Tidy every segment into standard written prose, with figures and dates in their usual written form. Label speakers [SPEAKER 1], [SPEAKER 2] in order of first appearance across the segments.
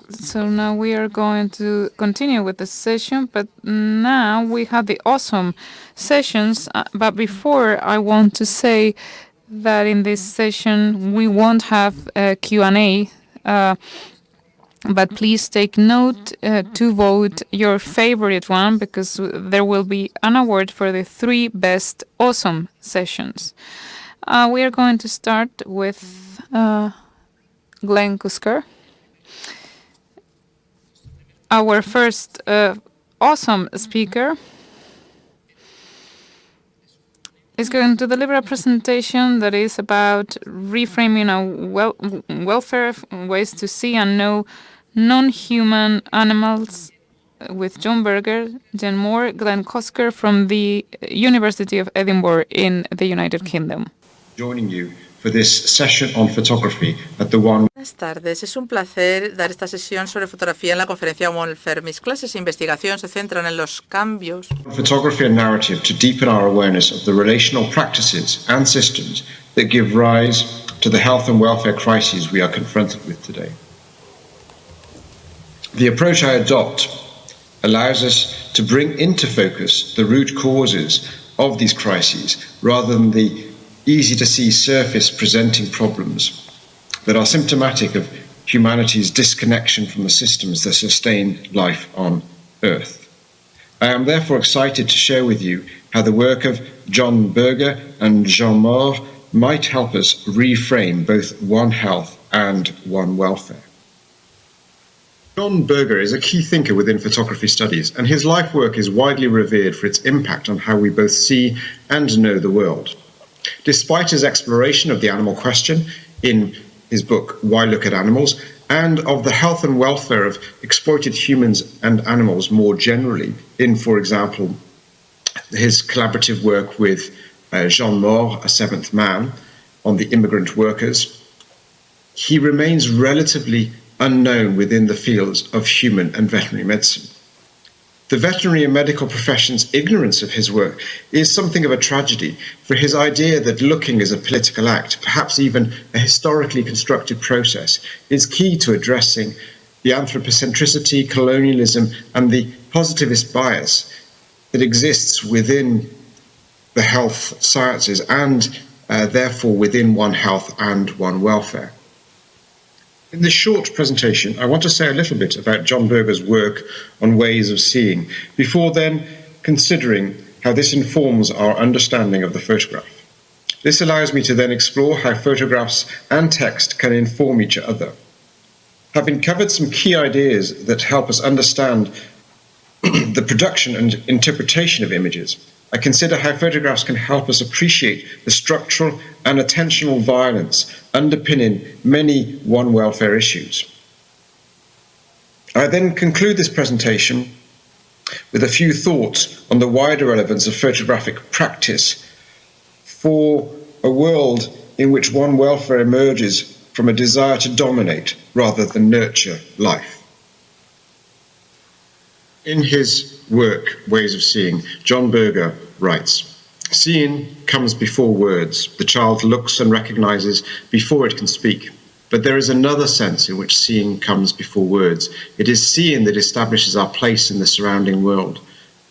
[SPEAKER 1] So now we are going to continue with the session, but now we have the awesome sessions. But before, I want to say that in this session we won't have a Q&A, but please take note to vote your favorite one, because there will be an award for the 3 best awesome sessions. We are going to start with Glen Cousquer. Our first awesome speaker is going to deliver a presentation that is about reframing welfare, ways to see and know non-human animals, with John Berger, Jen Mohr.Glen Cousquer from the University of Edinburgh in the United Kingdom.
[SPEAKER 2] Joining you for this session on photography at the one.
[SPEAKER 3] Buenas tardes, es un placer dar esta sesión sobre fotografía en la conferencia Welfare. Mis clases de investigación se centran en los cambios.
[SPEAKER 2] Photography and narrative to deepen our awareness of the relational practices and systems that give rise to the health and welfare crises we are confronted with today. The approach I adopt allows us to bring into focus the root causes of these crises rather than the easy-to-see surface presenting problems that are symptomatic of humanity's disconnection from the systems that sustain life on Earth. I am therefore excited to share with you how the work of John Berger and Jean Mohr might help us reframe both One Health and One Welfare. John Berger is a key thinker within photography studies, and his life work is widely revered for its impact on how we both see and know the world. Despite his exploration of the animal question in his book, Why Look at Animals, and of the health and welfare of exploited humans and animals more generally in, for example, his collaborative work with Jean Mohr, A Seventh Man, on the immigrant workers, he remains relatively unknown within the fields of human and veterinary medicine. The veterinary and medical profession's ignorance of his work is something of a tragedy, for his idea that looking is a political act, perhaps even a historically constructed process, is key to addressing the anthropocentricity, colonialism, and the positivist bias that exists within the health sciences and therefore within One Health and One Welfare. In this short presentation, I want to say a little bit about John Berger's work on ways of seeing, before then considering how this informs our understanding of the photograph. This allows me to then explore how photographs and text can inform each other. Having covered some key ideas that help us understand the production and interpretation of images, I consider how photographs can help us appreciate the structural and attentional violence underpinning many One Welfare issues. I then conclude this presentation with a few thoughts on the wider relevance of photographic practice for a world in which One Welfare emerges from a desire to dominate rather than nurture life. In his work, Ways of Seeing, John Berger writes, "Seeing comes before words. The child looks and recognizes before it can speak. But there is another sense in which seeing comes before words. It is seeing that establishes our place in the surrounding world.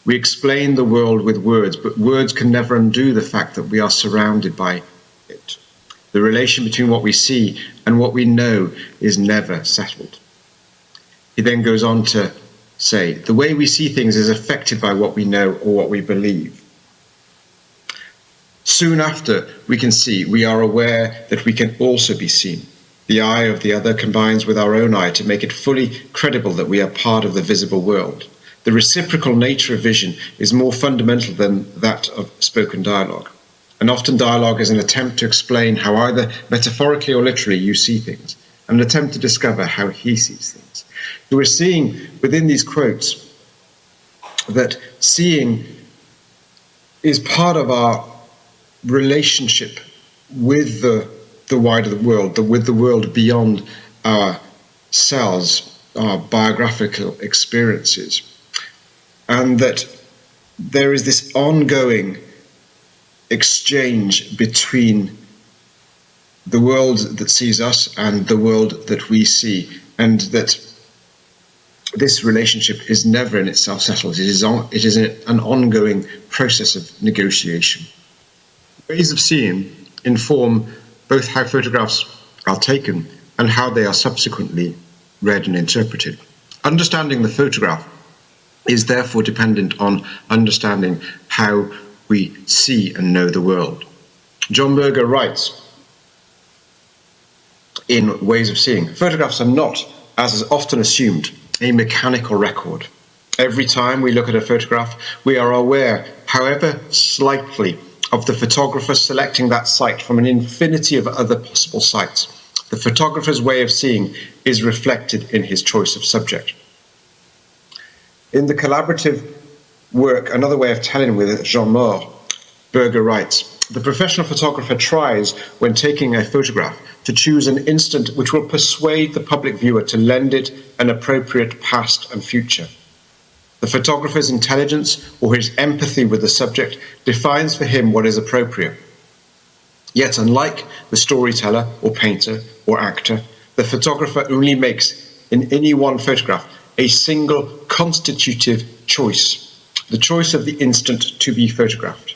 [SPEAKER 2] We explain the world with words, but words can never undo the fact that we are surrounded by it. The relation between what we see and what we know is never settled." He then goes on to say, "The way we see things is affected by what we know or what we believe. Soon after we can see, we are aware that we can also be seen. The eye of the other combines with our own eye to make it fully credible that we are part of the visible world. The reciprocal nature of vision is more fundamental than that of spoken dialogue. And often dialogue is an attempt to explain how either metaphorically or literally you see things, and an attempt to discover how he sees things." So we're seeing within these quotes that seeing is part of our relationship with the wider world, with the world beyond ourselves, our biographical experiences, and that there is this ongoing exchange between the world that sees us and the world that we see, and that this relationship is never in itself settled. It is an ongoing process of negotiation. Ways of seeing inform both how photographs are taken and how they are subsequently read and interpreted. Understanding the photograph is therefore dependent on understanding how we see and know the world. John Berger writes in Ways of Seeing, photographs are not, as is often assumed, a mechanical record. Every time we look at a photograph, we are aware, however slightly, of the photographer selecting that site from an infinity of other possible sites. The photographer's way of seeing is reflected in his choice of subject. In the collaborative work, Another Way of Telling with Jean Mohr, Berger writes, the professional photographer tries, when taking a photograph, to choose an instant which will persuade the public viewer to lend it an appropriate past and future. The photographer's intelligence or his empathy with the subject defines for him what is appropriate. Yet, unlike the storyteller or painter or actor, the photographer only makes in any one photograph a single constitutive choice, the choice of the instant to be photographed.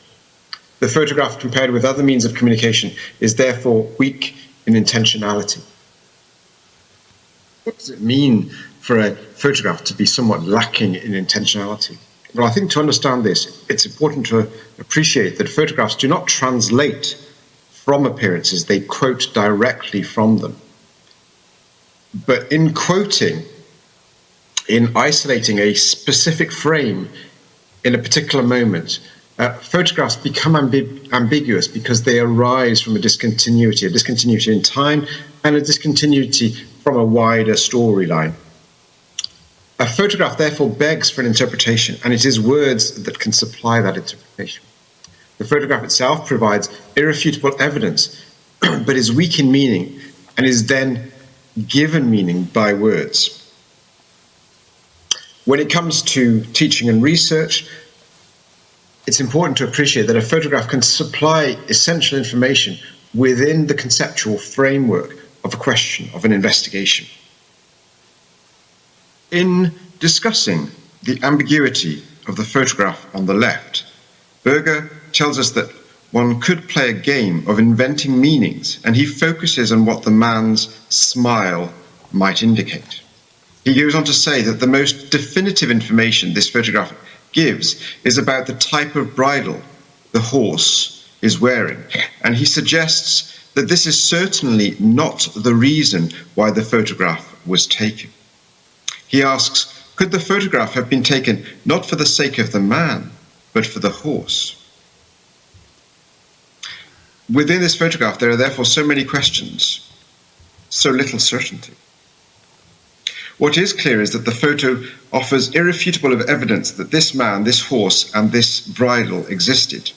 [SPEAKER 2] The photograph, compared with other means of communication, is therefore weak in intentionality. What does it mean for a photograph to be somewhat lacking in intentionality? Well, I think to understand this, it's important to appreciate that photographs do not translate from appearances, they quote directly from them. But in quoting, in isolating a specific frame in a particular moment, photographs become ambiguous because they arise from a discontinuity in time and a discontinuity from a wider storyline. A photograph therefore begs for an interpretation, and it is words that can supply that interpretation. The photograph itself provides irrefutable evidence, but is weak in meaning and is then given meaning by words. When it comes to teaching and research, it's important to appreciate that a photograph can supply essential information within the conceptual framework of a question, of an investigation. In discussing the ambiguity of the photograph on the left, Berger tells us that one could play a game of inventing meanings, and he focuses on what the man's smile might indicate. He goes on to say that the most definitive information this photograph gives is about the type of bridle the horse is wearing, and he suggests that this is certainly not the reason why the photograph was taken. He asks, could the photograph have been taken not for the sake of the man, but for the horse? Within this photograph, there are therefore so many questions, so little certainty. What is clear is that the photo offers irrefutable evidence that this man, this horse, and this bridle existed.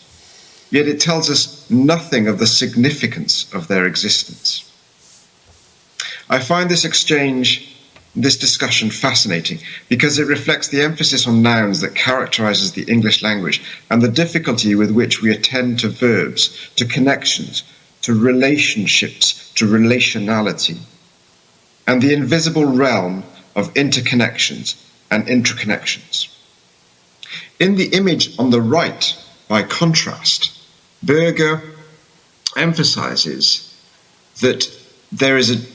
[SPEAKER 2] Yet it tells us nothing of the significance of their existence. I find this exchange, this discussion fascinating because it reflects the emphasis on nouns that characterizes the English language and the difficulty with which we attend to verbs, to connections, to relationships, to relationality, and the invisible realm of interconnections and interconnections. In the image on the right, by contrast, Berger emphasizes that there is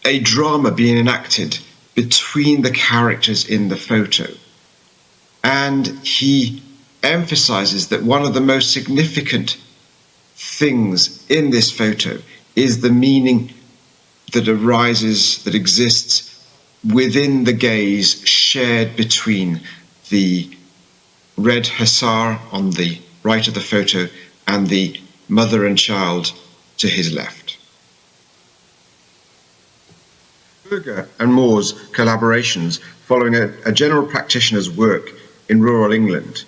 [SPEAKER 2] a drama being enacted between the characters in the photo. And he emphasizes that one of the most significant things in this photo is the meaning that arises, that exists within the gaze shared between the red hussar on the right of the photo and the mother and child to his left. Berger and Mohr's collaborations, following a general practitioner's work in rural England,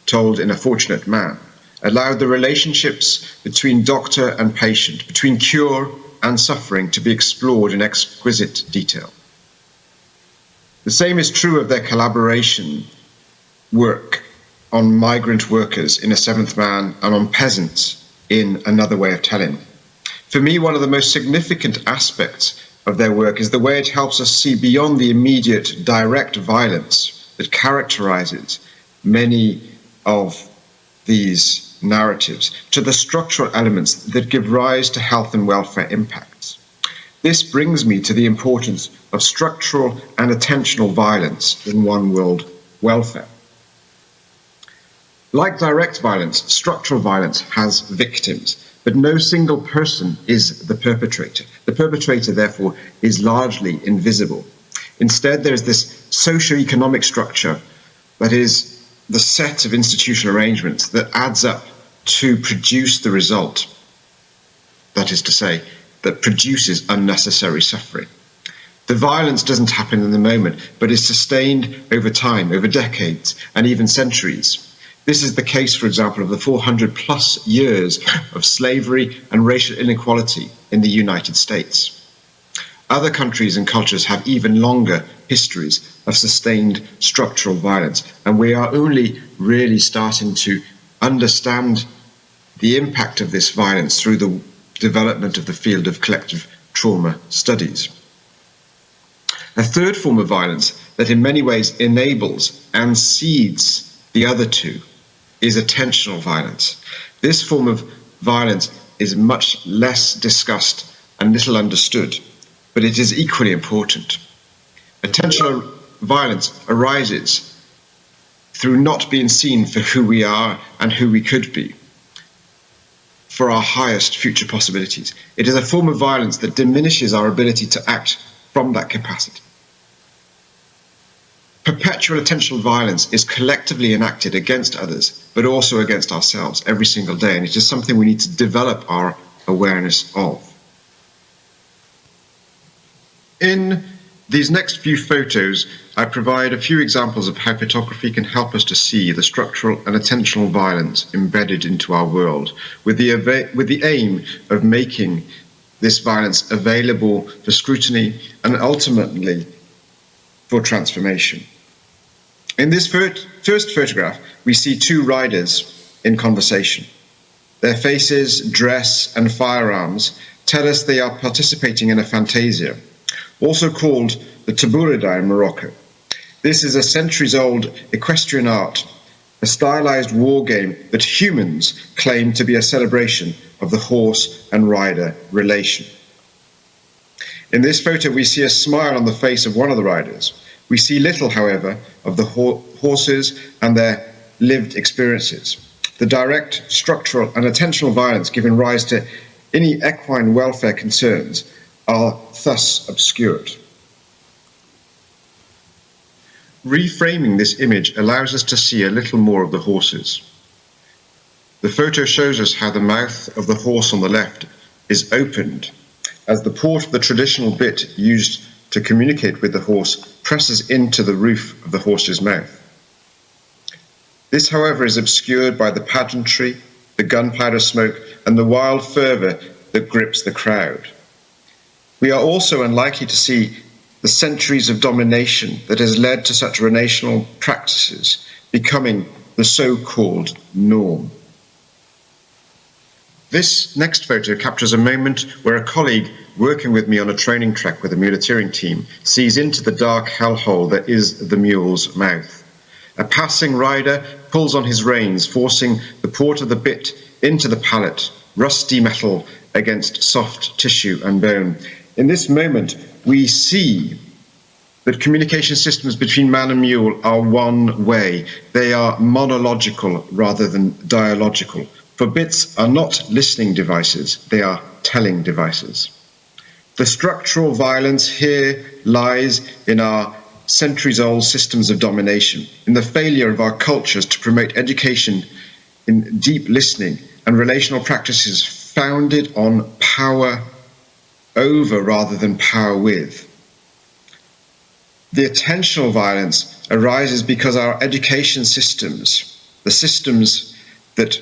[SPEAKER 2] told in A Fortunate Man, allowed the relationships between doctor and patient, between cure and suffering, to be explored in exquisite detail. The same is true of their collaboration work on migrant workers in A Seventh Man and on peasants in Another Way of Telling. For me, one of the most significant aspects of their work is the way it helps us see beyond the immediate direct violence that characterizes many of these narratives to the structural elements that give rise to health and welfare impacts. This brings me to the importance of structural and attentional violence in one world welfare. Like direct violence, structural violence has victims, but no single person is the perpetrator. The perpetrator, therefore, is largely invisible. Instead, there is this socio-economic structure that is the set of institutional arrangements that adds up to produce the result, that is to say, that produces unnecessary suffering. The violence doesn't happen in the moment, but is sustained over time, over decades, and even centuries. This is the case, for example, of the 400 plus years of slavery and racial inequality in the United States. Other countries and cultures have even longer histories of sustained structural violence, and we are only really starting to understand the impact of this violence through the development of the field of collective trauma studies. A third form of violence that in many ways enables and seeds the other two is attentional violence. This form of violence is much less discussed and little understood, but it is equally important. Attentional violence arises through not being seen for who we are and who we could be, for our highest future possibilities. It is a form of violence that diminishes our ability to act from that capacity. Perpetual attentional violence is collectively enacted against others, but also against ourselves every single day, and it is something we need to develop our awareness of. In these next few photos, I provide a few examples of how photography can help us to see the structural and attentional violence embedded into our world, with the aim of making this violence available for scrutiny and ultimately for transformation. In this first photograph, we see two riders in conversation. Their faces, dress, and firearms tell us they are participating in a fantasia, also called the taburida in Morocco. This is a centuries-old equestrian art, a stylized war game that humans claim to be a celebration of the horse and rider relation. In this photo, we see a smile on the face of one of the riders. We see little, however, of the horses and their lived experiences. The direct, structural, and attentional violence giving rise to any equine welfare concerns are thus obscured. Reframing this image allows us to see a little more of the horses. The photo shows us how the mouth of the horse on the left is opened as the port of the traditional bit used to communicate with the horse presses into the roof of the horse's mouth. This, however, is obscured by the pageantry, the gunpowder smoke, and the wild fervour that grips the crowd. We are also unlikely to see the centuries of domination that has led to such relational practices becoming the so-called norm. This next photo captures a moment where a colleague working with me on a training trek with a muleteering team sees into the dark hellhole that is the mule's mouth. A passing rider pulls on his reins, forcing the port of the bit into the palate, rusty metal against soft tissue and bone. In this moment, we see that communication systems between man and mule are one way. They are monological rather than dialogical. For bits are not listening devices, they are telling devices. The structural violence here lies in our centuries-old systems of domination, in the failure of our cultures to promote education in deep listening and relational practices founded on power over rather than power with. The attentional violence arises because our education systems, the systems that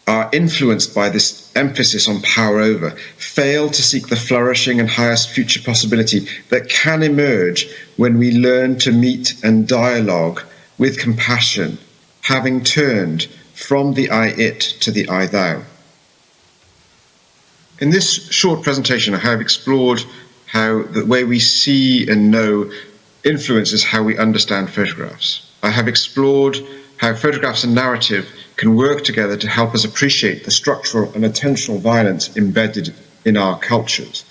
[SPEAKER 2] are influenced by this emphasis on power over, fail to seek the flourishing and highest future possibility that can emerge when we learn to meet and dialogue with compassion, having turned from the I-it to the I-thou. In this short presentation, I have explored how the way we see and know influences how we understand photographs. I have explored how photographs and narrative can work together to help us appreciate the structural and attentional violence embedded in our cultures.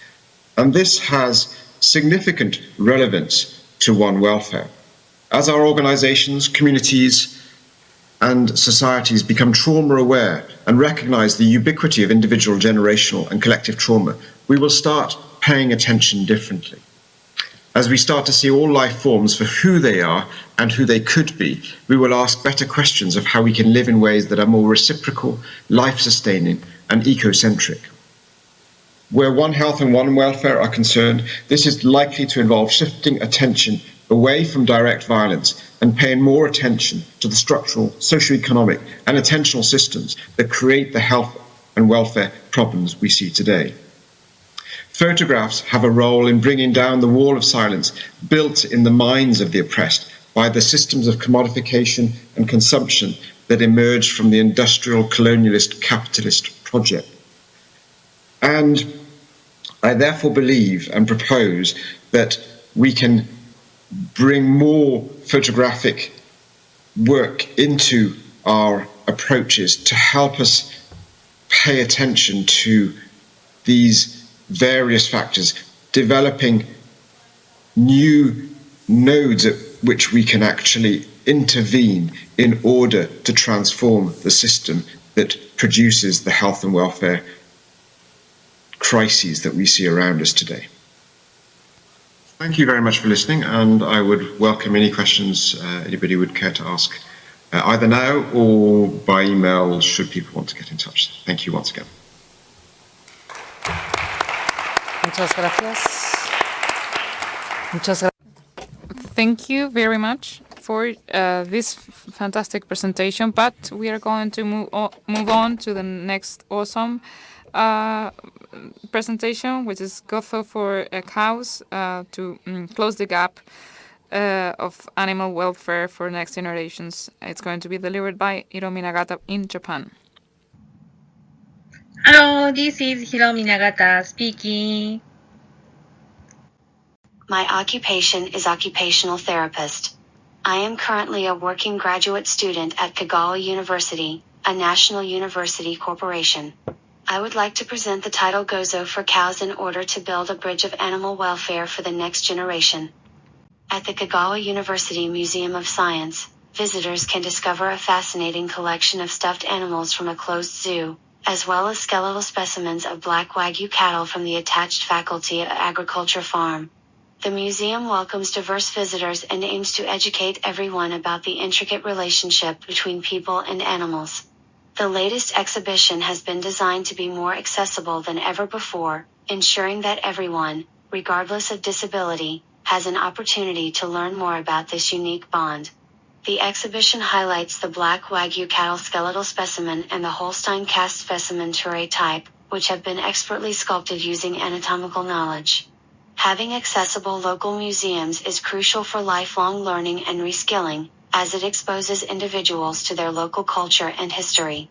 [SPEAKER 2] And this has significant relevance to one welfare. As our organizations, communities, and societies become trauma aware and recognize the ubiquity of individual, generational, and collective trauma, we will start paying attention differently. As we start to see all life forms for who they are and who they could be, we will ask better questions of how we can live in ways that are more reciprocal, life-sustaining, and ecocentric. Where one health and one welfare are concerned, this is likely to involve shifting attention away from direct violence and paying more attention to the structural, socioeconomic, and attentional systems that create the health and welfare problems we see today. Photographs have a role in bringing down the wall of silence built in the minds of the oppressed by the systems of commodification and consumption that emerged from the industrial, colonialist, capitalist project. And I therefore believe and propose that we can bring more photographic work into our approaches to help us pay attention to these various factors, developing new nodes at which we can actually intervene in order to transform the system that produces the health and welfare crises that we see around us today. Thank you very much for listening, and I would welcome any questions anybody would care to ask, either now or by email, should people want to get in touch. Thank you once again.
[SPEAKER 3] Muchas gracias.
[SPEAKER 1] Thank you very much for this fantastic presentation, but we are going to move on to the next awesome presentation, which is GOZO for cows, to close the gap of animal welfare for next generations. It's going to be delivered by Hiromi Nagata in Japan.
[SPEAKER 4] Hello, this is Hiromi Nagata speaking.
[SPEAKER 5] My occupation is occupational therapist. I am currently a working graduate student at Kagawa University, a national university corporation. I would like to present the title GOZO for cows in order to build a bridge of animal welfare for the next generation. At the Kagawa University Museum of Science, visitors can discover a fascinating collection of stuffed animals from a closed zoo, as well as skeletal specimens of black Wagyu cattle from the attached faculty of agriculture farm. The museum welcomes diverse visitors and aims to educate everyone about the intricate relationship between people and animals. The latest exhibition has been designed to be more accessible than ever before, ensuring that everyone, regardless of disability, has an opportunity to learn more about this unique bond. The exhibition highlights the black Wagyu cattle skeletal specimen and the Holstein cast specimen Touré type, which have been expertly sculpted using anatomical knowledge. Having accessible local museums is crucial for lifelong learning and reskilling, as it exposes individuals to their local culture and history.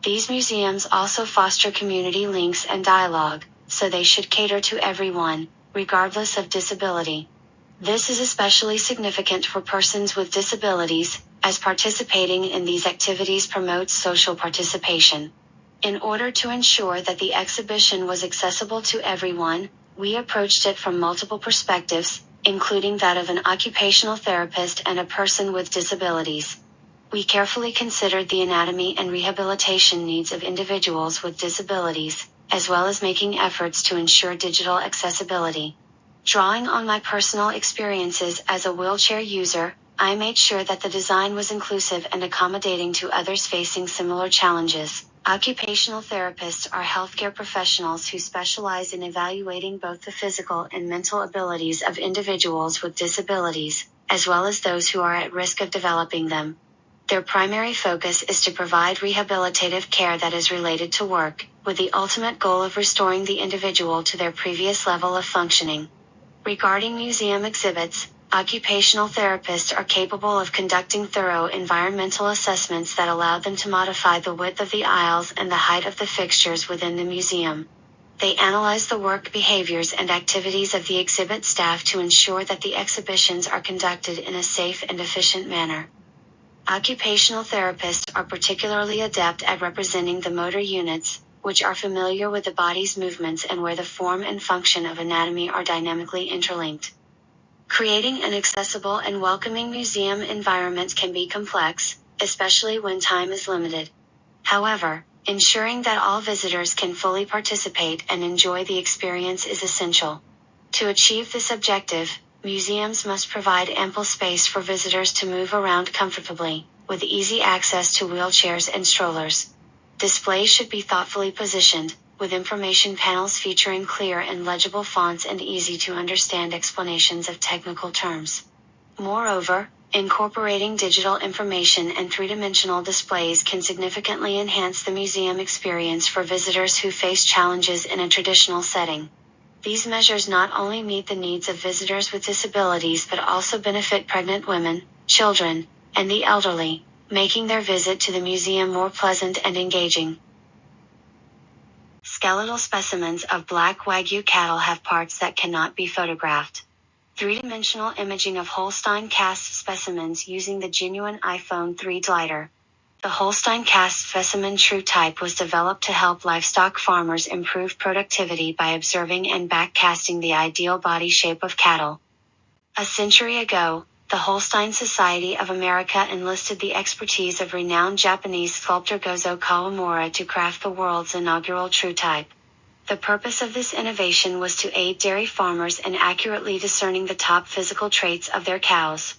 [SPEAKER 5] These museums also foster community links and dialogue, so they should cater to everyone, regardless of disability. This is especially significant for persons with disabilities, as participating in these activities promotes social participation. In order to ensure that the exhibition was accessible to everyone, we approached it from multiple perspectives, including that of an occupational therapist and a person with disabilities. We carefully considered the anatomy and rehabilitation needs of individuals with disabilities, as well as making efforts to ensure digital accessibility. Drawing on my personal experiences as a wheelchair user, I made sure that the design was inclusive and accommodating to others facing similar challenges. Occupational therapists are healthcare professionals who specialize in evaluating both the physical and mental abilities of individuals with disabilities, as well as those who are at risk of developing them. Their primary focus is to provide rehabilitative care that is related to work, with the ultimate goal of restoring the individual to their previous level of functioning. Regarding museum exhibits, occupational therapists are capable of conducting thorough environmental assessments that allow them to modify the width of the aisles and the height of the fixtures within the museum. They analyze the work behaviors and activities of the exhibit staff to ensure that the exhibitions are conducted in a safe and efficient manner. Occupational therapists are particularly adept at representing the motor units, which are familiar with the body's movements and where the form and function of anatomy are dynamically interlinked. Creating an accessible and welcoming museum environment can be complex, especially when time is limited. However, ensuring that all visitors can fully participate and enjoy the experience is essential. To achieve this objective, museums must provide ample space for visitors to move around comfortably, with easy access to wheelchairs and strollers. Displays should be thoughtfully positioned, with information panels featuring clear and legible fonts and easy-to-understand explanations of technical terms. Moreover, incorporating digital information and three-dimensional displays can significantly enhance the museum experience for visitors who face challenges in a traditional setting. These measures not only meet the needs of visitors with disabilities but also benefit pregnant women, children, and the elderly, making their visit to the museum more pleasant and engaging. Skeletal specimens of black Wagyu cattle have parts that cannot be photographed. Three-dimensional imaging of Holstein cast specimens using the genuine iPhone 3 lidar. The Holstein cast specimen true type was developed to help livestock farmers improve productivity by observing and backcasting the ideal body shape of cattle. A century ago, the Holstein Society of America enlisted the expertise of renowned Japanese sculptor GOZO Kawamura to craft the world's inaugural true type. The purpose of this innovation was to aid dairy farmers in accurately discerning the top physical traits of their cows.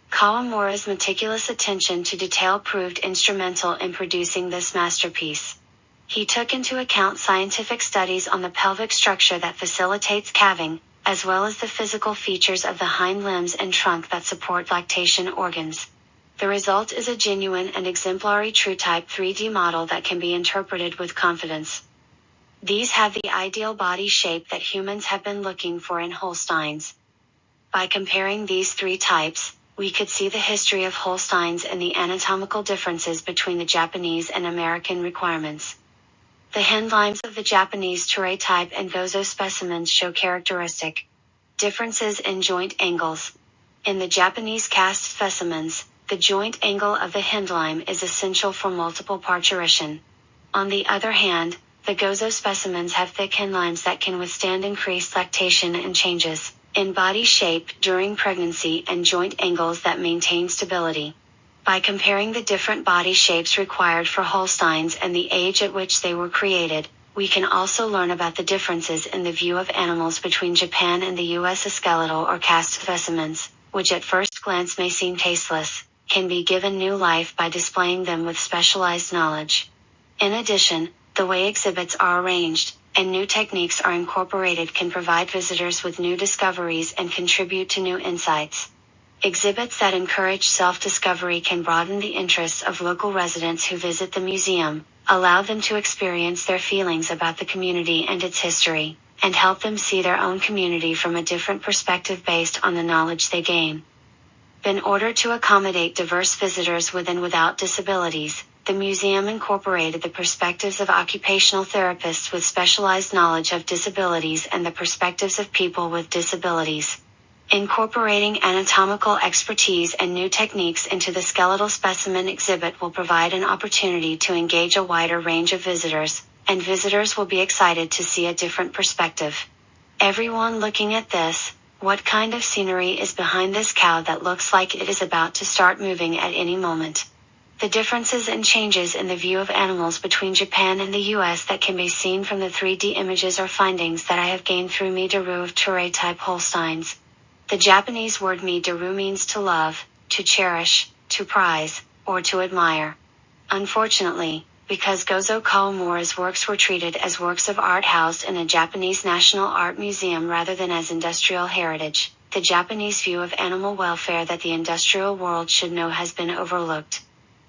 [SPEAKER 5] Kawamura's meticulous attention to detail proved instrumental in producing this masterpiece. He took into account scientific studies on the pelvic structure that facilitates calving, as well as the physical features of the hind limbs and trunk that support lactation organs. The result is a genuine and exemplary true type 3D model that can be interpreted with confidence. These have the ideal body shape that humans have been looking for in Holsteins. By comparing these three types, we could see the history of Holsteins and the anatomical differences between the Japanese and American requirements. The hindlimbs of the Japanese Touré type and GOZO specimens show characteristic differences in joint angles. In the Japanese cast specimens, the joint angle of the hindlimb is essential for multiple parturition. On the other hand, the GOZO specimens have thick hindlimbs that can withstand increased lactation and changes in body shape during pregnancy and joint angles that maintain stability. By comparing the different body shapes required for Holsteins and the age at which they were created, we can also learn about the differences in the view of animals between Japan and the US. A skeletal or cast specimens, which at first glance may seem tasteless, can be given new life by displaying them with specialized knowledge. In addition, the way exhibits are arranged, and new techniques are incorporated can provide visitors with new discoveries and contribute to new insights. Exhibits that encourage self-discovery can broaden the interests of local residents who visit the museum, allow them to experience their feelings about the community and its history, and help them see their own community from a different perspective based on the knowledge they gain. In order to accommodate diverse visitors with and without disabilities, the museum incorporated the perspectives of occupational therapists with specialized knowledge of disabilities and the perspectives of people with disabilities. Incorporating anatomical expertise and new techniques into the skeletal specimen exhibit will provide an opportunity to engage a wider range of visitors, and visitors will be excited to see a different perspective. Everyone looking at this, what kind of scenery is behind this cow that looks like it is about to start moving at any moment? The differences and changes in the view of animals between Japan and the US that can be seen from the 3D images are findings that I have gained through Mi-Daru of Touré type Holsteins. The Japanese word Mi-Daru means to love, to cherish, to prize, or to admire. Unfortunately, because GOZO Kawamura's works were treated as works of art housed in a Japanese National Art Museum rather than as industrial heritage, the Japanese view of animal welfare that the industrial world should know has been overlooked.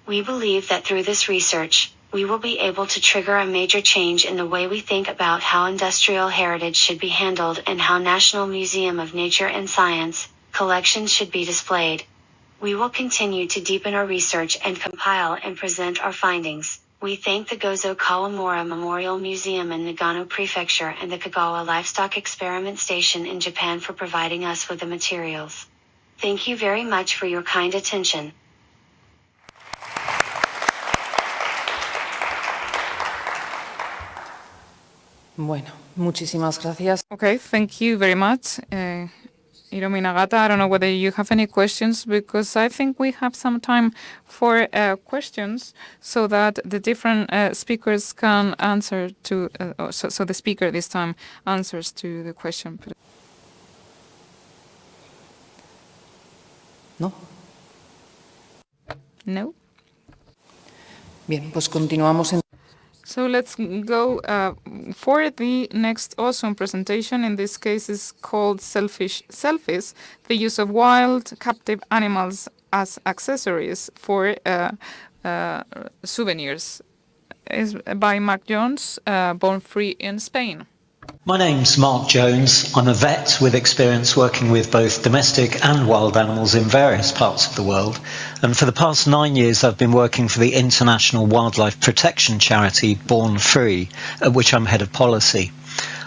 [SPEAKER 5] We believe that through this research, we will be able to trigger a major change in the way we think about how industrial heritage should be handled and how National Museum of Nature and Science collections should be displayed. We will continue to deepen our research and compile and present our findings. We thank the GOZO Kawamura Memorial Museum in Nagano Prefecture and the Kagawa Livestock Experiment Station in Japan for providing us with the materials. Thank you very much for your kind attention.
[SPEAKER 6] Bueno, muchísimas gracias.
[SPEAKER 1] Okay, thank you very much, Hiromi Nagata. I don't know whether you have any questions, because I think we have some time for questions so that the different speakers can answer to, so the speaker this time answers to the question.
[SPEAKER 6] ¿No?
[SPEAKER 1] No?
[SPEAKER 6] Bien, pues continuamos en...
[SPEAKER 1] So let's go for the next awesome presentation. In this case, is called Selfies, the use of wild captive animals as accessories for souvenirs. Is by Mark Jones, born free in Spain.
[SPEAKER 7] My name's Mark Jones. I'm a vet with experience working with both domestic and wild animals in various parts of the world. And for the past 9 years, I've been working for the international wildlife protection charity Born Free, at which I'm head of policy.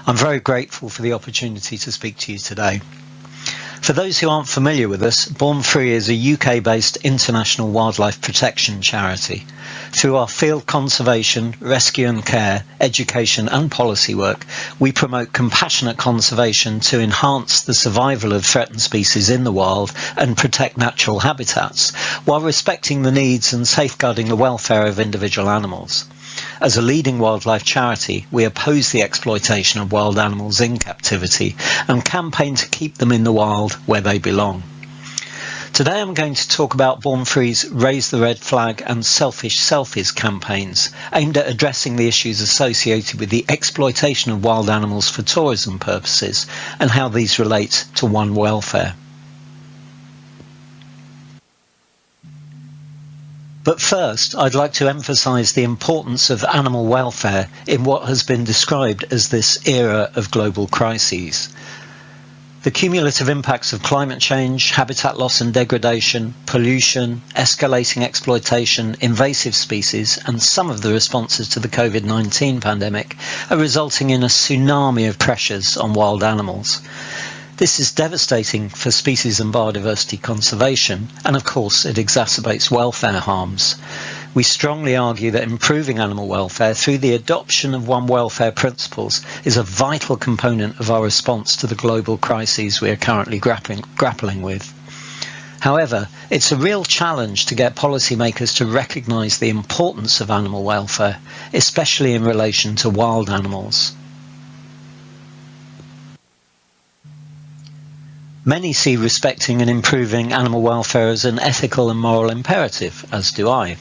[SPEAKER 7] I'm very grateful for the opportunity to speak to you today. For those who aren't familiar with us, Born Free is a UK-based international wildlife protection charity. Through our field conservation, rescue and care, education and policy work, we promote compassionate conservation to enhance the survival of threatened species in the wild and protect natural habitats, while respecting the needs and safeguarding the welfare of individual animals. As a leading wildlife charity, we oppose the exploitation of wild animals in captivity and campaign to keep them in the wild where they belong. Today I'm going to talk about Born Free's Raise the Red Flag and Selfish Selfies campaigns, aimed at addressing the issues associated with the exploitation of wild animals for tourism purposes and how these relate to one welfare. But first, I'd like to emphasise the importance of animal welfare in what has been described as this era of global crises. The cumulative impacts of climate change, habitat loss and degradation, pollution, escalating exploitation, invasive species, and some of the responses to the COVID-19 pandemic are resulting in a tsunami of pressures on wild animals. This is devastating for species and biodiversity conservation, and of course it exacerbates welfare harms. We strongly argue that improving animal welfare through the adoption of one welfare principles is a vital component of our response to the global crises we are currently grappling with. However, it's a real challenge to get policymakers to recognise the importance of animal welfare, especially in relation to wild animals. Many see respecting and improving animal welfare as an ethical and moral imperative, as do I.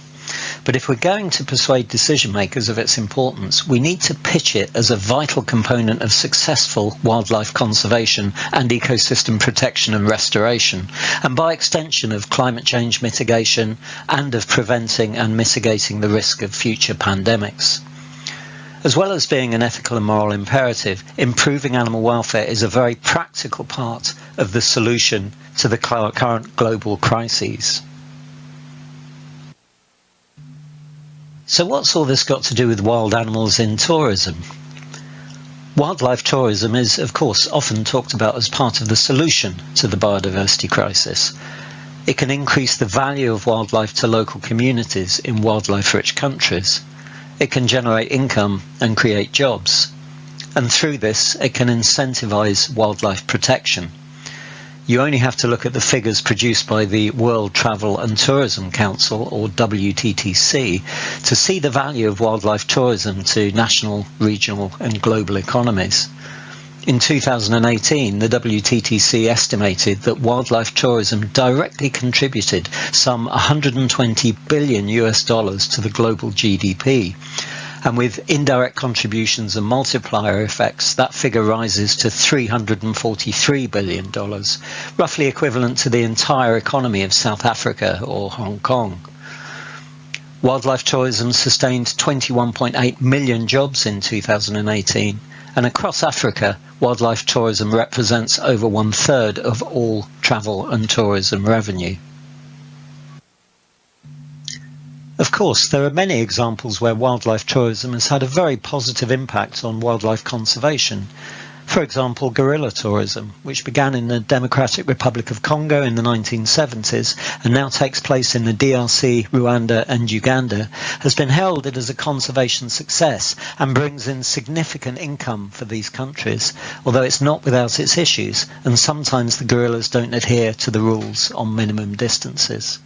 [SPEAKER 7] But if we're going to persuade decision makers of its importance, we need to pitch it as a vital component of successful wildlife conservation and ecosystem protection and restoration, and by extension of climate change mitigation and of preventing and mitigating the risk of future pandemics. As well as being an ethical and moral imperative, improving animal welfare is a very practical part of the solution to the current global crises. So what's all this got to do with wild animals in tourism? Wildlife tourism is, of course, often talked about as part of the solution to the biodiversity crisis. It can increase the value of wildlife to local communities in wildlife-rich countries. It can generate income and create jobs. And through this, it can incentivise wildlife protection. You only have to look at the figures produced by the World Travel and Tourism Council, or WTTC, to see the value of wildlife tourism to national, regional and global economies. In 2018, the WTTC estimated that wildlife tourism directly contributed some $120 billion to the global GDP. And with indirect contributions and multiplier effects, that figure rises to $343 billion, roughly equivalent to the entire economy of South Africa or Hong Kong. Wildlife tourism sustained 21.8 million jobs in 2018, and across Africa, wildlife tourism represents over 1/3 of all travel and tourism revenue. Of course, there are many examples where wildlife tourism has had a very positive impact on wildlife conservation. For example, gorilla tourism, which began in the Democratic Republic of Congo in the 1970s and now takes place in the DRC, Rwanda and Uganda, has been heralded as a conservation success and brings in significant income for these countries, although it's not without its issues, and sometimes the gorillas don't adhere to the rules on minimum distances.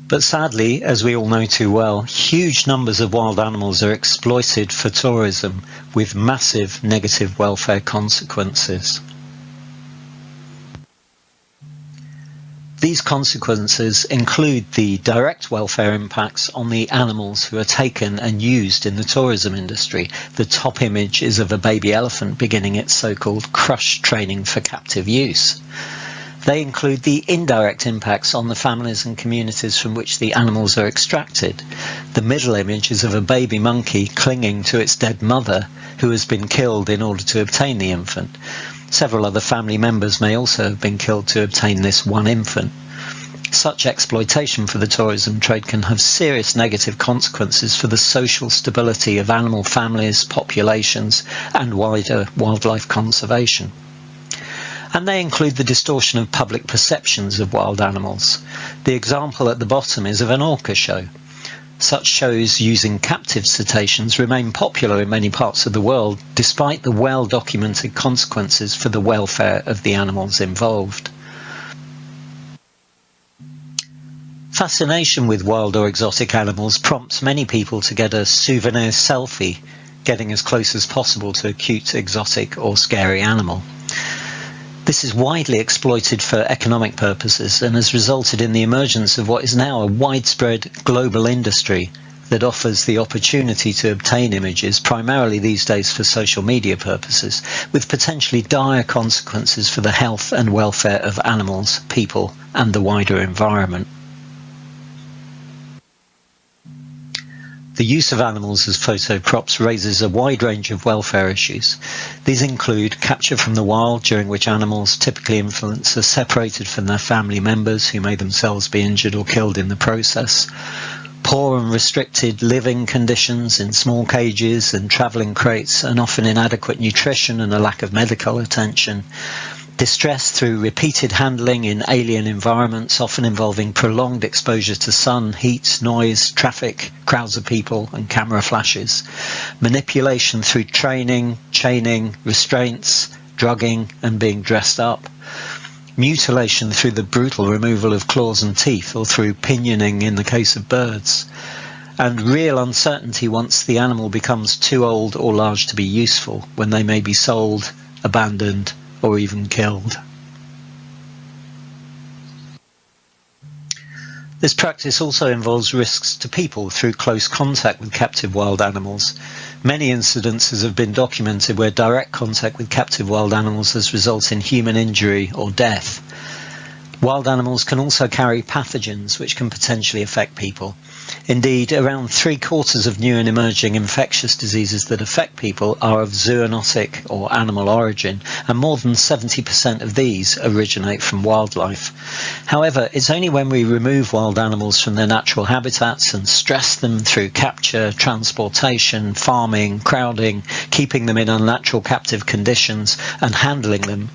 [SPEAKER 7] But sadly, as we all know too well, huge numbers of wild animals are exploited for tourism with massive negative welfare consequences. These consequences include the direct welfare impacts on the animals who are taken and used in the tourism industry. The top image is of a baby elephant beginning its so-called crush training for captive use. They include the indirect impacts on the families and communities from which the animals are extracted. The middle image is of a baby monkey clinging to its dead mother, who has been killed in order to obtain the infant. Several other family members may also have been killed to obtain this one infant. Such exploitation for the tourism trade can have serious negative consequences for the social stability of animal families, populations, and wider wildlife conservation. And they include the distortion of public perceptions of wild animals. The example at the bottom is of an orca show. Such shows using captive cetaceans remain popular in many parts of the world, despite the well-documented consequences for the welfare of the animals involved. Fascination with wild or exotic animals prompts many people to get a souvenir selfie, getting as close as possible to a cute, exotic or scary animal. This is widely exploited for economic purposes and has resulted in the emergence of what is now a widespread global industry that offers the opportunity to obtain images, primarily these days for social media purposes, with potentially dire consequences for the health and welfare of animals, people, and the wider environment. The use of animals as photo props raises a wide range of welfare issues. These include capture from the wild, during which animals, typically infants, are separated from their family members who may themselves be injured or killed in the process. Poor and restricted living conditions in small cages and travelling crates, and often inadequate nutrition and a lack of medical attention. Distress through repeated handling in alien environments, often involving prolonged exposure to sun, heat, noise, traffic, crowds of people and camera flashes. Manipulation through training, chaining, restraints, drugging and being dressed up. Mutilation through the brutal removal of claws and teeth, or through pinioning in the case of birds. And real uncertainty once the animal becomes too old or large to be useful, when they may be sold, abandoned, or even killed. This practice also involves risks to people through close contact with captive wild animals. Many incidences have been documented where direct contact with captive wild animals has resulted in human injury or death. Wild animals can also carry pathogens which can potentially affect people. Indeed, around 3/4 of new and emerging infectious diseases that affect people are of zoonotic or animal origin, and more than 70% of these originate from wildlife. However, it's only when we remove wild animals from their natural habitats and stress them through capture, transportation, farming, crowding, keeping them in unnatural captive conditions and handling them,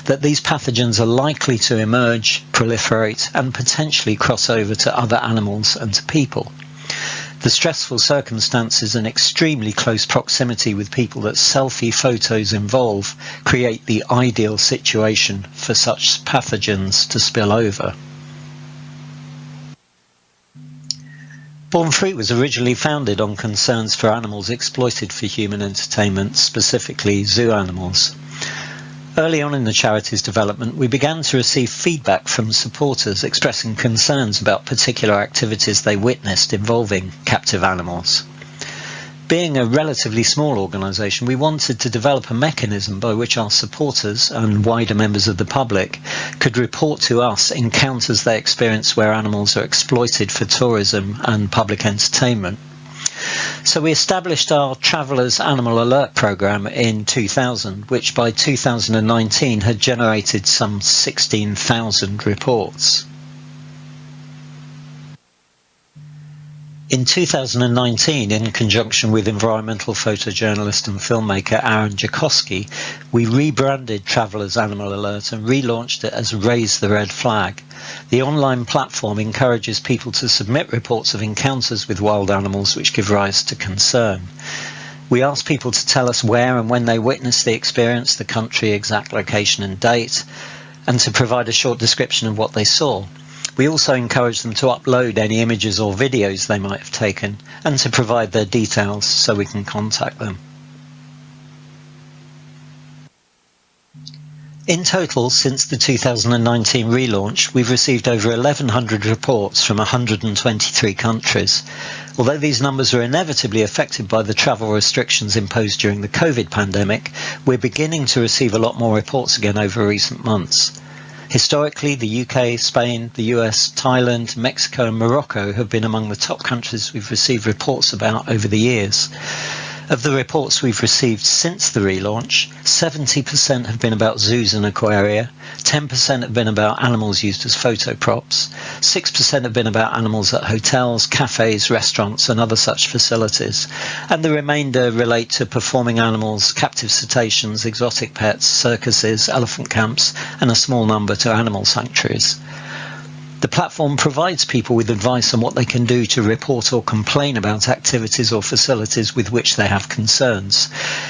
[SPEAKER 7] that these pathogens are likely to emerge, proliferate and potentially cross over to other animals and to people. The stressful circumstances and extremely close proximity with people that selfie photos involve create the ideal situation for such pathogens to spill over. Born Fruit was originally founded on concerns for animals exploited for human entertainment, specifically zoo animals. Early on in the charity's development, we began to receive feedback from supporters expressing concerns about particular activities they witnessed involving captive animals. Being a relatively small organisation, we wanted to develop a mechanism by which our supporters and wider members of the public could report to us encounters they experience where animals are exploited for tourism and public entertainment. So we established our Travellers Animal Alert programme in 2000, which by 2019 had generated some 16,000 reports. In 2019, in conjunction with environmental photojournalist and filmmaker Aaron Jakosky, we rebranded Traveller's Animal Alert and relaunched it as Raise the Red Flag. The online platform encourages people to submit reports of encounters with wild animals which give rise to concern. We ask people to tell us where and when they witnessed the experience, the country, exact location and date, and to provide a short description of what they saw. We also encourage them to upload any images or videos they might have taken and to provide their details so we can contact them. In total, since the 2019 relaunch, we've received over 1,100 reports from 123 countries. Although these numbers are inevitably affected by the travel restrictions imposed during the COVID pandemic, we're beginning to receive a lot more reports again over recent months. Historically, the UK, Spain, the US, Thailand, Mexico and Morocco have been among the top countries we've received reports about over the years. Of the reports we've received since the relaunch, 70% have been about zoos and aquaria, 10% have been about animals used as photo props, 6% have been about animals at hotels, cafes, restaurants and other such facilities, and the remainder relate to performing animals, captive cetaceans, exotic pets, circuses, elephant camps, and a small number to animal sanctuaries. The platform provides people with advice on what they can do to report or complain about activities or facilities with which they have concerns.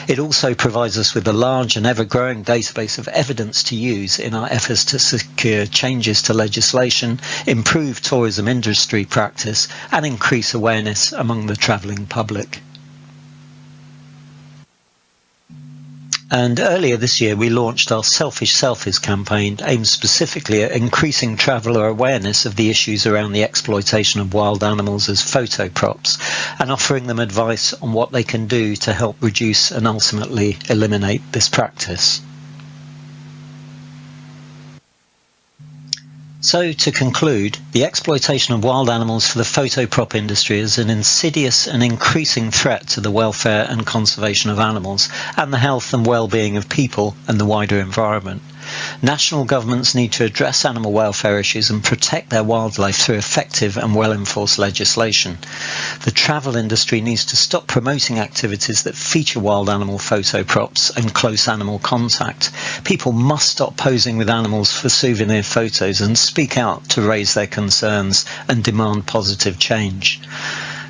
[SPEAKER 7] It also provides us with a large and ever-growing database of evidence to use in our efforts to secure changes to legislation, improve tourism industry practice, and increase awareness among the travelling public. And earlier this year, we launched our Selfish Selfies campaign aimed specifically at increasing traveller awareness of the issues around the exploitation of wild animals as photo props and offering them advice on what they can do to help reduce and ultimately eliminate this practice. So, to conclude, the exploitation of wild animals for the photo prop industry is an insidious and increasing threat to the welfare and conservation of animals and the health and well-being of people and the wider environment. National governments need to address animal welfare issues and protect their wildlife through effective and well-enforced legislation. The travel industry needs to stop promoting activities that feature wild animal photo props and close animal contact. People must stop posing with animals for souvenir photos and speak out to raise their concerns and demand positive change.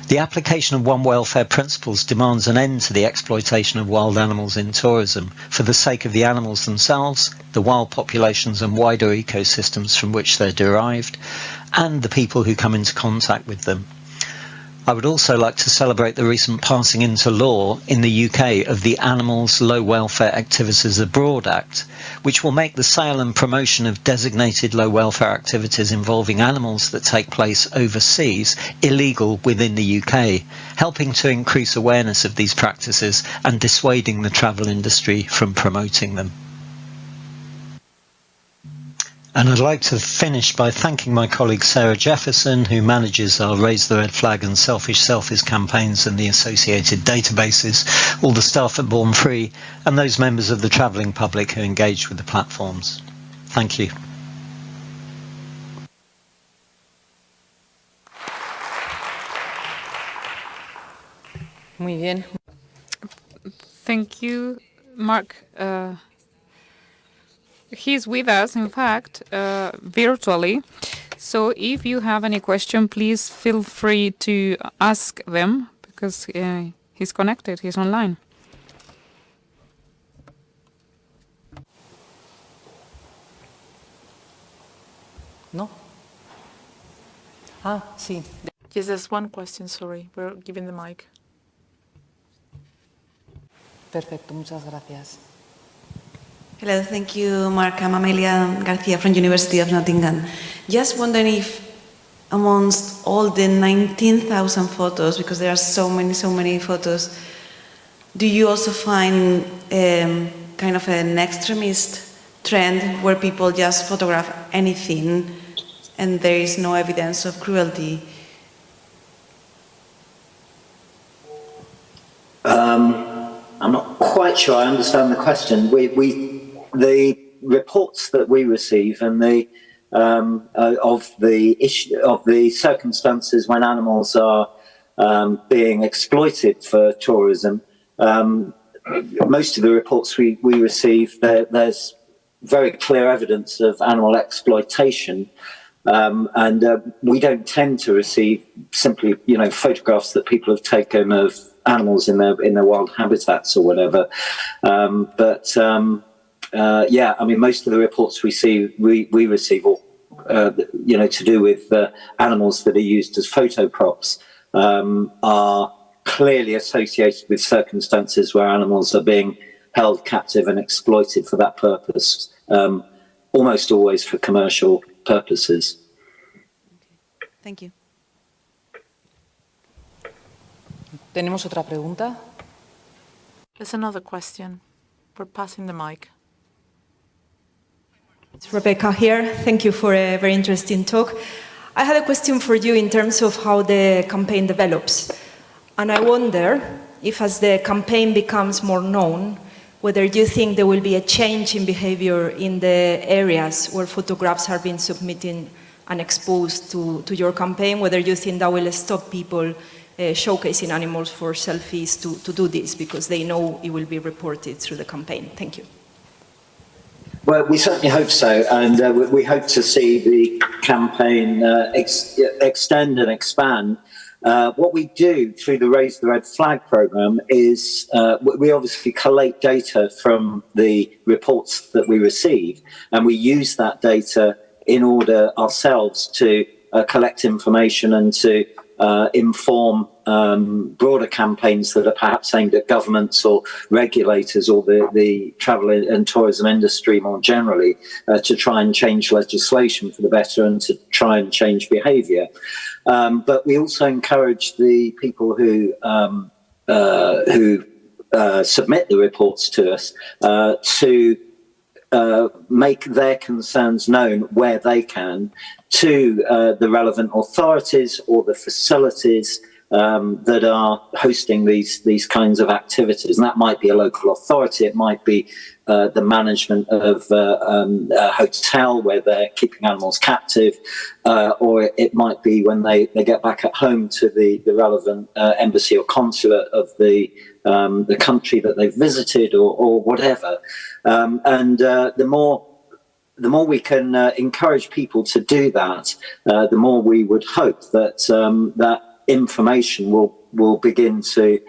[SPEAKER 7] The application of One Welfare principles demands an end to the exploitation of wild animals in tourism for the sake of the animals themselves, the wild populations and wider ecosystems from which they're derived, and the people who come into contact with them. I would also like to celebrate the recent passing into law in the UK of the Animals Low Welfare Activities Abroad Act, which will make the sale and promotion of designated low welfare activities involving animals that take place overseas illegal within the UK, helping to increase awareness of these practices and dissuading the travel industry from promoting them. And I'd like to finish by thanking my colleague Sarah Jefferson, who manages our Raise the Red Flag and Selfish Selfies campaigns and the associated databases, all the staff at Born Free, and those members of the travelling public who engage with the platforms. Thank you.
[SPEAKER 6] Muy bien.
[SPEAKER 1] Thank you, Mark. He's with us, in fact, virtually. So if you have any question, please feel free to ask them because he's connected, he's online.
[SPEAKER 6] No? Ah, sí.
[SPEAKER 3] Yes, there's one question, sorry. We're giving the mic.
[SPEAKER 6] Perfecto, muchas gracias.
[SPEAKER 8] Hello, thank you, Mark. I'm Amelia Garcia from University of Nottingham. Just wondering if amongst all the 19,000 photos, because there are so many photos, do you also find kind of an extremist trend where people just photograph anything and there is no evidence of cruelty?
[SPEAKER 9] I'm not quite sure I understand the question. The reports that we receive and of the circumstances when animals are being exploited for tourism. Most of the reports we receive, there's very clear evidence of animal exploitation, and we don't tend to receive simply, photographs that people have taken of animals in their wild habitats or whatever. Most of the reports we receive, all to do with animals that are used as photo props, are clearly associated with circumstances where animals are being held captive and exploited for that purpose, almost always for commercial purposes.
[SPEAKER 8] Thank you.
[SPEAKER 6] ¿Tenemos otra pregunta?
[SPEAKER 3] There's another question. We're passing the mic.
[SPEAKER 10] It's Rebecca here. Thank you for a very interesting talk. I had a question for you in terms of how the campaign develops. And I wonder if as the campaign becomes more known, whether you think there will be a change in behavior in the areas where photographs are being submitted and exposed to your campaign, whether you think that will stop people showcasing animals for selfies to do this because they know it will be reported through the campaign. Thank you.
[SPEAKER 9] Well, we certainly hope so, and we hope to see the campaign extend and expand. What we do through the Raise the Red Flag programme is we obviously collate data from the reports that we receive, and we use that data in order ourselves to collect information and to inform broader campaigns that are perhaps aimed at governments or regulators or the travel and tourism industry more generally, to try and change legislation for the better and to try and change behaviour. But we also encourage the people who submit the reports to us to make their concerns known where they can to the relevant authorities or the facilities that are hosting these kinds of activities. And that might be a local authority, it might be the management of a hotel where they're keeping animals captive, or it might be when they get back at home to the relevant embassy or consulate of the country that they've visited or whatever. The more we can encourage people to do that, the more we would hope that that information will begin to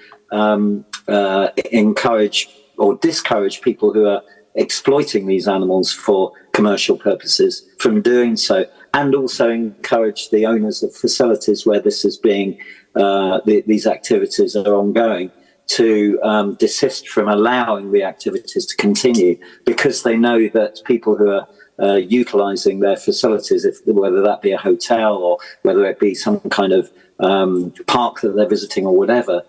[SPEAKER 9] encourage or discourage people who are exploiting these animals for commercial purposes from doing so, and also encourage the owners of facilities where this is being these activities are ongoing to desist from allowing the activities to continue, because they know that people who are utilising their facilities, whether that be a hotel or whether it be some kind of park that they're visiting or whatever,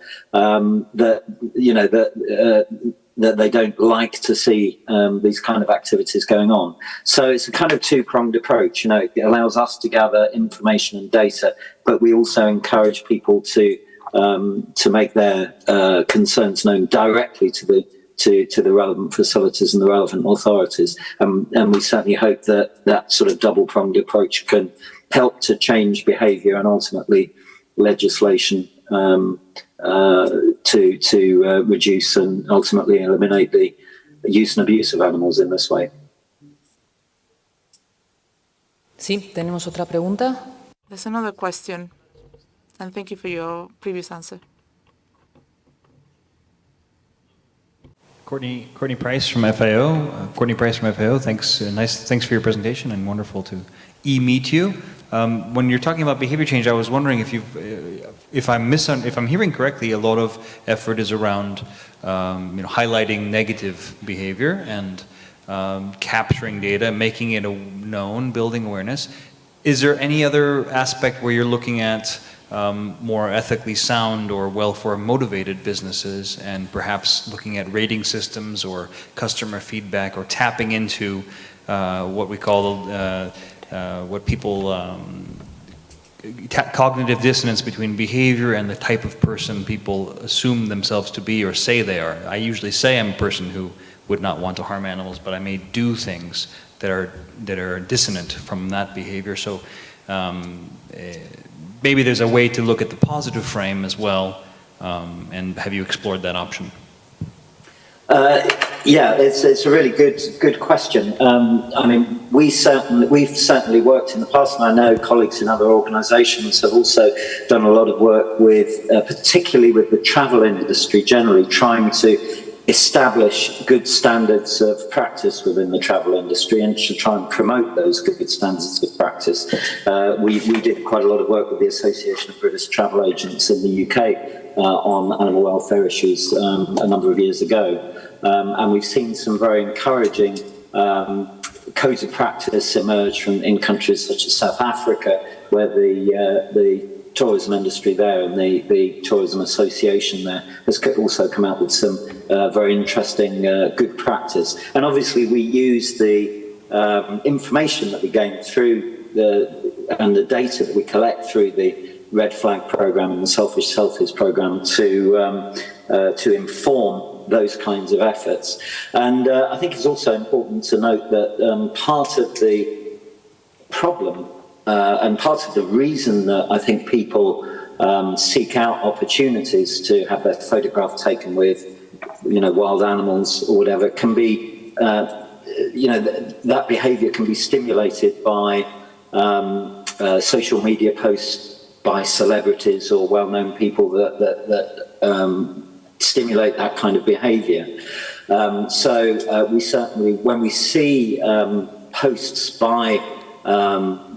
[SPEAKER 9] that they don't like to see these kind of activities going on. So it's a kind of two-pronged approach. It allows us to gather information and data, but we also encourage people to make their concerns known directly to the relevant facilities and the relevant authorities. And we certainly hope that sort of double-pronged approach can help to change behaviour and ultimately legislation to reduce and ultimately eliminate the use and abuse of animals in this way.
[SPEAKER 6] Sí, tenemos otra pregunta.
[SPEAKER 3] There's another question, and thank you for your previous answer.
[SPEAKER 11] Courtney Price from FAO. Courtney Price from FAO. Thanks for your presentation, and wonderful to meet you. When you're talking about behavior change, I was wondering if I'm hearing correctly, a lot of effort is around highlighting negative behavior and capturing data, making it known, building awareness. Is there any other aspect where you're looking at more ethically sound or welfare motivated businesses, and perhaps looking at rating systems or customer feedback, or tapping into what we call what people cognitive dissonance between behavior and the type of person people assume themselves to be or say they are? I usually say I'm a person who would not want to harm animals, but I may do things that are dissonant from that behavior. So maybe there's a way to look at the positive frame as well, and have you explored that option?
[SPEAKER 9] Yeah, it's a really good question. I mean, we've certainly worked in the past, and I know colleagues in other organisations have also done a lot of work with, particularly with the travel industry generally, trying to establish good standards of practice within the travel industry and to try and promote those good standards of practice. We did quite a lot of work with the Association of British Travel Agents in the UK on animal welfare issues a number of years ago. And we've seen some very encouraging codes of practice emerge in countries such as South Africa, where the tourism industry there and the tourism association there has also come out with some very interesting good practice. And obviously we use the information that we gain through and the data that we collect through the Red Flag program and the Selfish Selfies program to inform those kinds of efforts. And I think it's also important to note that part of the problem and part of the reason that I think people seek out opportunities to have their photograph taken with, wild animals or whatever, can be, that behaviour can be stimulated by social media posts by celebrities or well-known people that stimulate that kind of behaviour. So we certainly, when we see posts by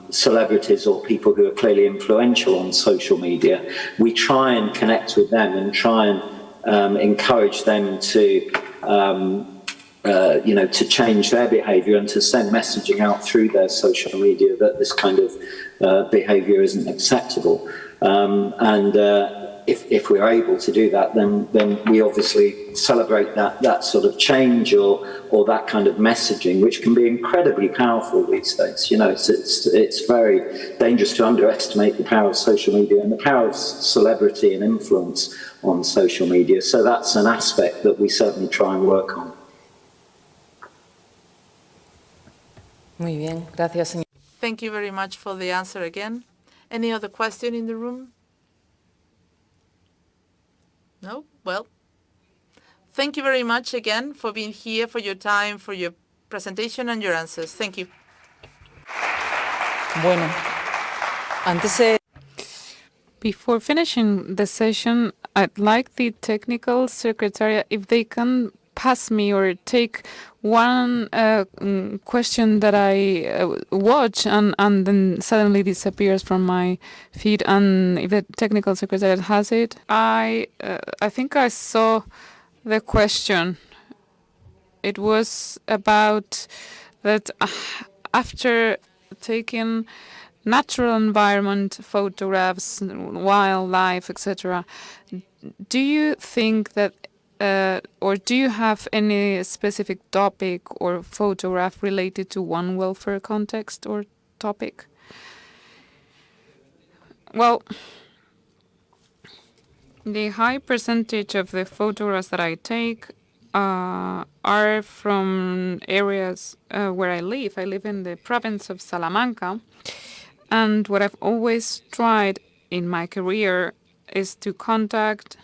[SPEAKER 9] celebrities or people who are clearly influential on social media, we try and connect with them and try and encourage them to to change their behaviour and to send messaging out through their social media that this kind of behaviour isn't acceptable. If we're able to do that, then we obviously celebrate that sort of change or that kind of messaging, which can be incredibly powerful these days. It's very dangerous to underestimate the power of social media and the power of celebrity and influence on social media. So that's an aspect that we certainly try and work on.
[SPEAKER 6] Muy bien, gracias, señor.
[SPEAKER 3] Thank you very much for the answer again. Any other question in the room? No? Well, thank you very much again for being here, for your time, for your presentation and your answers. Thank you.
[SPEAKER 6] Bueno, antes
[SPEAKER 1] Before finishing the session, I'd like the technical secretariat, if they can pass me or take one question that I watch and then suddenly disappears from my feed, and if the technical secretariat has it. I think I saw the question. It was about that after taking natural environment photographs, wildlife, etc., do you think that or do you have any specific topic or photograph related to one welfare context or topic? Well, the high percentage of the photographs that I take are from areas where I live. I live in the province of Salamanca, and what I've always tried in my career is to contact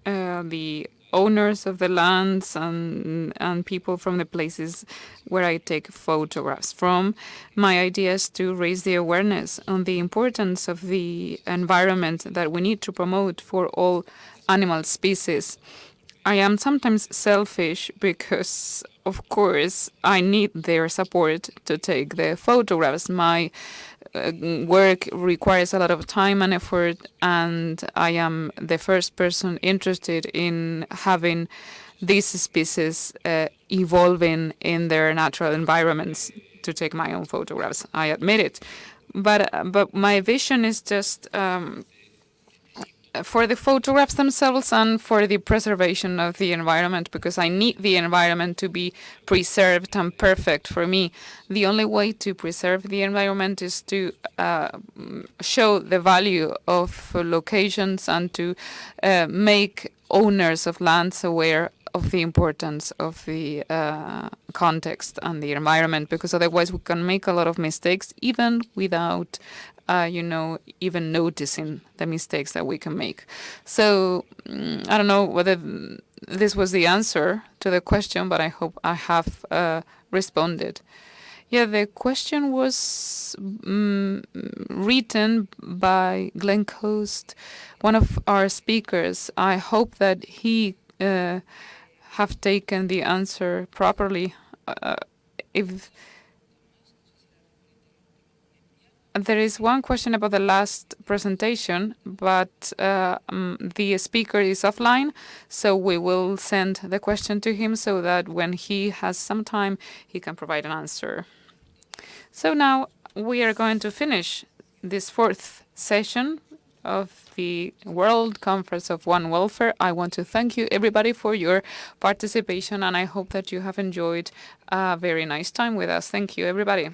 [SPEAKER 1] the owners of the lands and people from the places where I take photographs from. My idea is to raise the awareness on the importance of the environment that we need to promote for all animal species. I am sometimes selfish because, of course, I need their support to take the photographs. My work requires a lot of time and effort, and I am the first person interested in having these species evolving in their natural environments to take my own photographs. I admit it. But my vision is just for the photographs themselves and for the preservation of the environment, because I need the environment to be preserved and perfect for me. The only way to preserve the environment is to show the value of locations and to make owners of lands aware of the importance of the context and the environment, because otherwise we can make a lot of mistakes even without even noticing the mistakes that we can make. So I don't know whether this was the answer to the question, but I hope I have responded. Yeah, the question was written by Glenn Coast, one of our speakers. I hope that he have taken the answer properly. If there is one question about the last presentation, but the speaker is offline, so we will send the question to him so that when he has some time, he can provide an answer. So now we are going to finish this 4th session of the World Conference of One Welfare. I want to thank you, everybody, for your participation, and I hope that you have enjoyed a very nice time with us. Thank you, everybody.